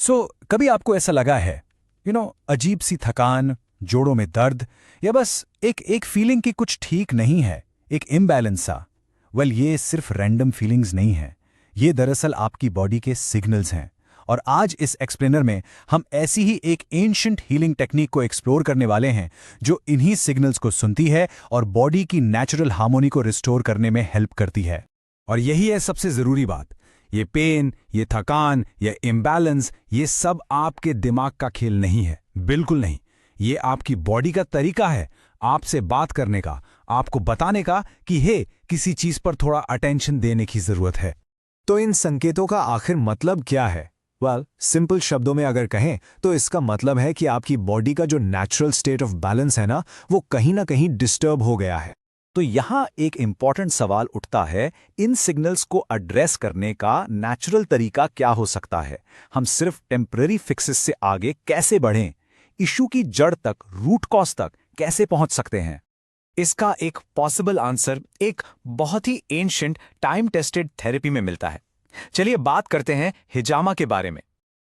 कभी आपको ऐसा लगा है अजीब सी थकान, जोड़ों में दर्द, या बस एक फीलिंग कि कुछ ठीक नहीं है, एक इम्बैलेंस सा? ये सिर्फ रैंडम फीलिंग्स नहीं है, ये दरअसल आपकी बॉडी के सिग्नल्स हैं। और आज इस एक्सप्लेनर में हम ऐसी ही एक एंशिएंट हीलिंग टेक्निक को एक्सप्लोर करने वाले हैं जो इन्हीं सिग्नल्स को सुनती है और बॉडी की नेचुरल हार्मोनी को रिस्टोर करने में हेल्प करती है। और यही है सबसे जरूरी बात, ये पेन, ये थकान, ये इम्बैलेंस, ये सब आपके दिमाग का खेल नहीं है, बिल्कुल नहीं। ये आपकी बॉडी का तरीका है आपसे बात करने का, आपको बताने का कि हे, किसी चीज पर थोड़ा अटेंशन देने की जरूरत है। तो इन संकेतों का आखिर मतलब क्या है? सिंपल शब्दों में अगर कहें तो इसका मतलब है कि आपकी बॉडी का जो नेचुरल स्टेट ऑफ बैलेंस है ना, वो कहीं ना कहीं डिस्टर्ब हो गया है। तो यहां एक इंपॉर्टेंट सवाल उठता है, इन सिग्नल्स को एड्रेस करने का नेचुरल तरीका क्या हो सकता है? हम सिर्फ टेम्पररी फिक्सेस से आगे कैसे बढ़ें? इशू की जड़ तक, रूट कॉज तक कैसे पहुंच सकते हैं? इसका एक पॉसिबल आंसर एक बहुत ही एंशिएंट टाइम टेस्टेड थेरेपी में मिलता है। चलिए बात करते हैं हिजामा के बारे में।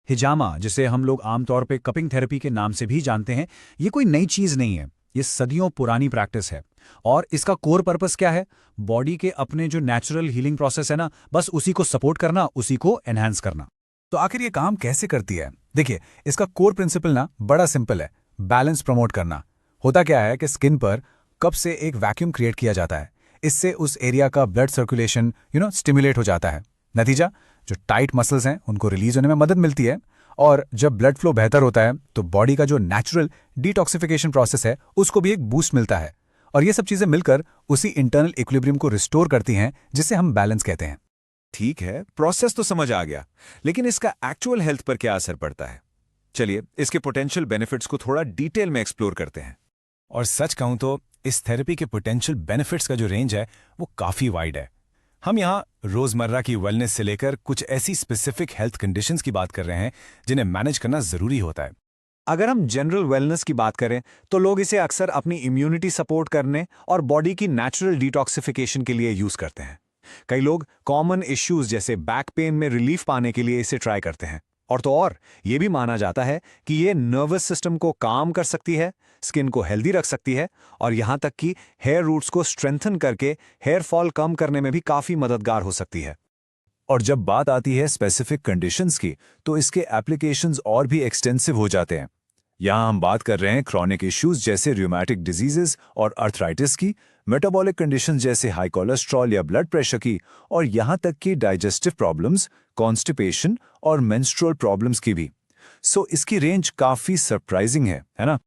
हिजामा, जिसे हम लोग आमतौर पे कपिंग थेरेपी के नाम से भी जानते हैं, ये कोई नई चीज नहीं है, ये सदियों पुरानी प्रैक्टिस है। और इसका कोर पर्पस क्या है? बॉडी के अपने जो नेचुरल हीलिंग प्रोसेस है ना, बस उसी को सपोर्ट करना, उसी को एनहांस करना। तो आखिर ये काम कैसे करती है? देखिए, इसका कोर प्रिंसिपल ना बड़ा सिंपल है, बैलेंस प्रमोट करना। होता क्या है कि स्किन पर कप से एक वैक्यूम क्रिएट किया जाता है, इससे उस एरिया का ब्लड सर्कुलेशन स्टिमुलेट हो जाता है। नतीजा, जो टाइट मसल्स हैं उनको रिलीज होने में मदद मिलती है, और जब ब्लड फ्लो बेहतर होता है तो बॉडी का जो नेचुरल डिटॉक्सिफिकेशन प्रोसेस है उसको भी एक बूस्ट मिलता है। और ये सब चीजें मिलकर उसी इंटरनल इक्विलिब्रियम को रिस्टोर करती हैं, जिसे हम बैलेंस कहते हैं। ठीक है, प्रोसेस तो समझ आ गया, लेकिन इसका एक्चुअल हेल्थ पर क्या असर पड़ता है? चलिए इसके पोटेंशियल बेनिफिट्स को थोड़ा डिटेल में एक्सप्लोर करते हैं। और सच कहूं तो इस थेरेपी के पोटेंशियल बेनिफिट्स का जो रेंज है वो काफी वाइड है। हम यहाँ रोजमर्रा की वेलनेस से लेकर कुछ ऐसी स्पेसिफिक हेल्थ कंडीशंस की बात कर रहे हैं जिन्हें मैनेज करना जरूरी होता है। अगर हम जनरल वेलनेस की बात करें तो लोग इसे अक्सर अपनी इम्यूनिटी सपोर्ट करने और बॉडी की नेचुरल डिटॉक्सिफिकेशन के लिए यूज करते हैं। कई लोग कॉमन इश्यूज जैसे बैक पेन में रिलीफ पाने के लिए इसे ट्राई करते हैं। और ये भी माना जाता है कि ये नर्वस सिस्टम को काम कर सकती है, स्किन को हेल्दी रख सकती है, और यहां तक कि हेयर रूट्स को स्ट्रेंथन करके हेयर फॉल कम करने में भी काफी मददगार हो सकती है। और जब बात आती है स्पेसिफिक कंडीशंस की, तो इसके एप्लीकेशंस और भी एक्सटेंसिव हो जाते हैं। यहां हम बात कर रहे हैं क्रॉनिक इश्यूज जैसे रूमेटिक डिजीजेस और अर्थराइटिस की, मेटाबॉलिक कंडीशंस जैसे हाई कोलेस्ट्रॉल या ब्लड प्रेशर की, और यहां तक कि डाइजेस्टिव प्रॉब्लम्स, कॉन्स्टिपेशन और मेंस्ट्रुअल प्रॉब्लम्स की भी। इसकी रेंज काफी सरप्राइजिंग है ना?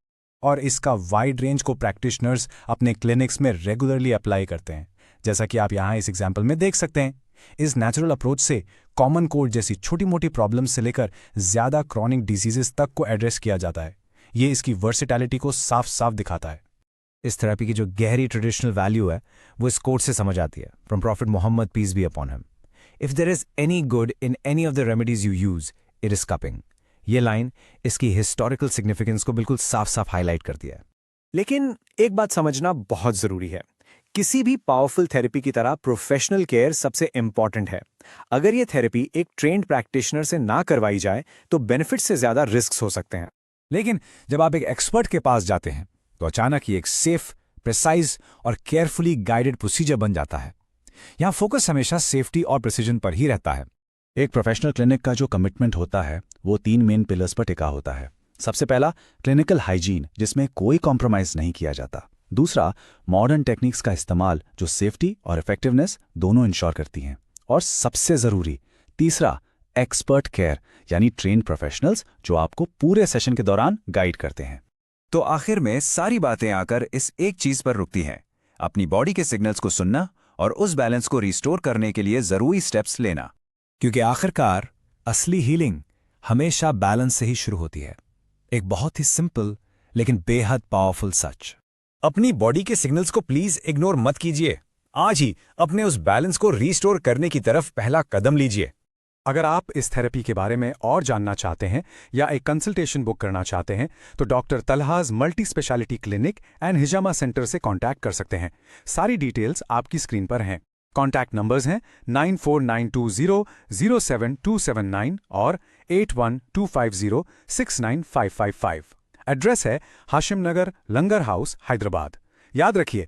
और इसका वाइड रेंज को प्रैक्टिशनर्स अपने क्लिनिक्स में रेगुलरली अप्लाई करते हैं, जैसा कि आप यहाँ इस एग्जाम्पल में देख सकते हैं। इस नेचुरल अप्रोच से कॉमन कोल्ड जैसी छोटी मोटी प्रॉब्लम्स से लेकर ज्यादा क्रॉनिक डिजीजेस तक को एड्रेस किया जाता है। ये इसकी वर्सेटैलिटी को साफ साफ दिखाता है। इस थेरेपी की जो गहरी ट्रेडिशनल वैल्यू है वो इस कोट से समझ आती है, from prophet Mohammad peace be upon him, if there is any good in any of the remedies you use, it is cupping. ये लाइन इसकी हिस्टोरिकल सिग्निफिकेंस को बिल्कुल साफ साफ हाईलाइट करती है। लेकिन एक बात समझना बहुत जरूरी है, किसी भी पावरफुल थेरेपी की तरह प्रोफेशनल केयर सबसे इंपॉर्टेंट है। अगर ये थेरेपी एक ट्रेन्ड प्रैक्टिशनर से ना करवाई जाए तो बेनिफिट से ज्यादा रिस्क हो सकते हैं। लेकिन जब आप एक एक्सपर्ट के पास जाते हैं तो अचानक ये एक सेफ, प्रिसाइज और केयरफुली गाइडेड प्रोसीजर बन जाता है। यहाँ फोकस हमेशा सेफ्टी और प्रिसीजन पर ही रहता है। एक प्रोफेशनल क्लिनिक का जो कमिटमेंट होता है वो 3 मेन पिलर्स पर टिका होता है। सबसे पहला, क्लिनिकल हाइजीन, जिसमें कोई कॉम्प्रोमाइज नहीं किया जाता। दूसरा, मॉडर्न टेक्निक्स का इस्तेमाल जो सेफ्टी और इफेक्टिवनेस दोनों इंश्योर करती हैं। और सबसे जरूरी, तीसरा, एक्सपर्ट केयर, यानी ट्रेन्ड प्रोफेशनल्स जो आपको पूरे सेशन के दौरान गाइड करते हैं। तो आखिर में सारी बातें आकर इस एक चीज पर रुकती हैं, अपनी बॉडी के सिग्नल्स को सुनना और उस बैलेंस को रिस्टोर करने के लिए जरूरी स्टेप्स लेना। क्योंकि आखिरकार असली हीलिंग हमेशा बैलेंस से ही शुरू होती है। एक बहुत ही सिंपल लेकिन बेहद पावरफुल सच। अपनी बॉडी के सिग्नल्स को प्लीज इग्नोर मत कीजिए। आज ही अपने उस बैलेंस को रिस्टोर करने की तरफ पहला कदम लीजिए। अगर आप इस थेरेपी के बारे में और जानना चाहते हैं या एक कंसल्टेशन बुक करना चाहते हैं तो डॉक्टर तलहाज मल्टी स्पेशलिटी क्लिनिक एंड हिजामा सेंटर से कांटेक्ट कर सकते हैं। सारी डिटेल्स आपकी स्क्रीन पर हैं। कांटेक्ट नंबर्स हैं 9492007279 और 8125069555। एड्रेस है हाशिम नगर, लंगर हाउस, हैदराबाद। याद रखिए,